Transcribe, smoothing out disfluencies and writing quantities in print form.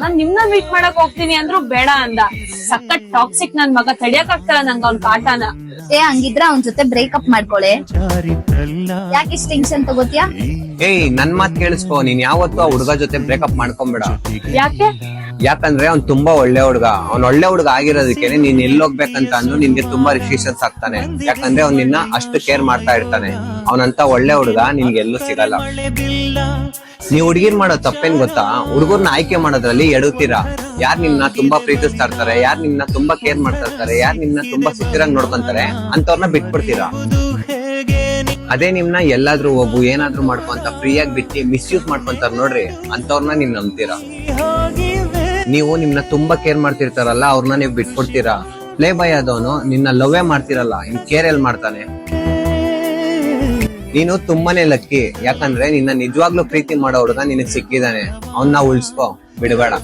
ನಾನ್ ನಿಮ್ನ ಮೀಟ್ ಮಾಡಕ್ ಹೋಗ್ತೀನಿ ಅಂದ್ರು ಬೇಡ ಅಂದ. ಸಖತ್ ಟಾಕ್ಸಿಕ್ ನನ್ ಮಗ, ತಡಿಯಕ್ ಆಗ್ತಾರ ನಂಗ ಅವ್ನ್ ಕಾಟನ. ಹಂಗಿದ್ರ ಅವನ್ ಜೊತೆ ಬ್ರೇಕಪ್ ಮಾಡ್ಕೊಳೆ. ಯಾಕೆ ಇಷ್ಟ ಟೆನ್ಷನ್ ತಗೋತಿಯಾ? ಏಯ್ ನನ್ ಮಾತ್ ಕೇಳಿಸ್ಕೊ, ನೀನ್ ಯಾವತ್ತೂ ಆ ಹುಡ್ಗ ಜೊತೆ ಬ್ರೇಕಪ್ ಮಾಡ್ಕೊಂಬೇಡ. ಯಾಕೆ? ಯಾಕಂದ್ರೆ ಅವ್ನ್ ತುಂಬಾ ಒಳ್ಳೆ ಹುಡ್ಗ. ಅವ್ನ್ ಒಳ್ಳೆ ಹುಡ್ಗ ಆಗಿರೋದಕ್ಕೆ ನೀನ್ ಎಲ್ಲೋಗ್ಬೇಕಂತ ಅಂದು ನಿನ್ಗೆ ತುಂಬಾ ರಿಸ್ಟ್ರಿಕ್ಷನ್ಸ್ ಆಗ್ತಾನೆ. ಯಾಕಂದ್ರೆ ಅವ್ನ್ ನಿನ್ನ ಅಷ್ಟು ಕೇರ್ ಮಾಡ್ತಾ ಇರ್ತಾನೆ. ಅವನಂತ ಒಳ್ಳೆ ಹುಡ್ಗ ನಿನ್ಗೆ ಎಲ್ಲೂ ಸಿಗಲ್ಲ. ನೀವ್ ಹುಡ್ಗಿರ್ ಮಾಡೋ ತಪ್ಪೇನ್ ಗೊತ್ತಾ? ಹುಡ್ಗರ್ನ ಆಯ್ಕೆ ಮಾಡೋದ್ರಲ್ಲಿ ಎಡುತ್ತೀರಾ. ಯಾರ್ ನಿಮ್ನ ತುಂಬಾ ಪ್ರೀತಿಸ್ತಾ ಇರ್ತಾರೆ, ಯಾರ್ ನಿಮ್ನ ತುಂಬಾ ಕೇರ್ ಮಾಡ್ತಾ ಇರ್ತಾರೆ, ಯಾರ್ ನಿಮ್ನ ತುಂಬಾ ಸಿಕ್ಕಿರಂಗ್ ನೋಡ್ಕೊಂತಾರೆ, ಅಂತವ್ರನ್ನ ಬಿಟ್ಬಿಡ್ತೀರಾ. ಅದೇ ನಿಮ್ನ ಎಲ್ಲಾದ್ರೂ ಹೋಗು, ಏನಾದ್ರೂ ಮಾಡ್ಕೊಂತ ಫ್ರೀಯಾಗಿ ಬಿಟ್ಟು ಮಿಸ್ಯೂಸ್ ಮಾಡ್ಕೊಂತಾರ ನೋಡ್ರಿ, ಅಂತವ್ರನ್ನ ನೀವ್ ನಂಬ್ತೀರಾ. ನೀವು ನಿಮ್ನ ತುಂಬಾ ಕೇರ್ ಮಾಡ್ತಿರ್ತಾರಲ್ಲ, ಅವ್ರನ್ನ ನೀವ್ ಬಿಟ್ಬಿಡ್ತೀರಾ. ಪ್ಲೇ ಬಾಯ್ ಆದವನು ನಿನ್ನ ಲವ್ವೇ ಮಾಡ್ತಿರಲ್ಲ, ಇನ್ ಕೇರ್ ಎಲ್ ಮಾಡ್ತಾನೆ? ನೀನು ತುಂಬಾನೇ ಲಕ್ಕಿ. ಯಾಕಂದ್ರೆ ನಿನ್ನ ನಿಜವಾಗ್ಲೂ ಪ್ರೀತಿ ಮಾಡೋ ಹುಡುಗ ನಿನಗ್ ಸಿಕ್ಕಿದಾನೆ. ಅವನ್ನ ಉಳ್ಸ್ಕೊ, ಬಿಡಬೇಡ.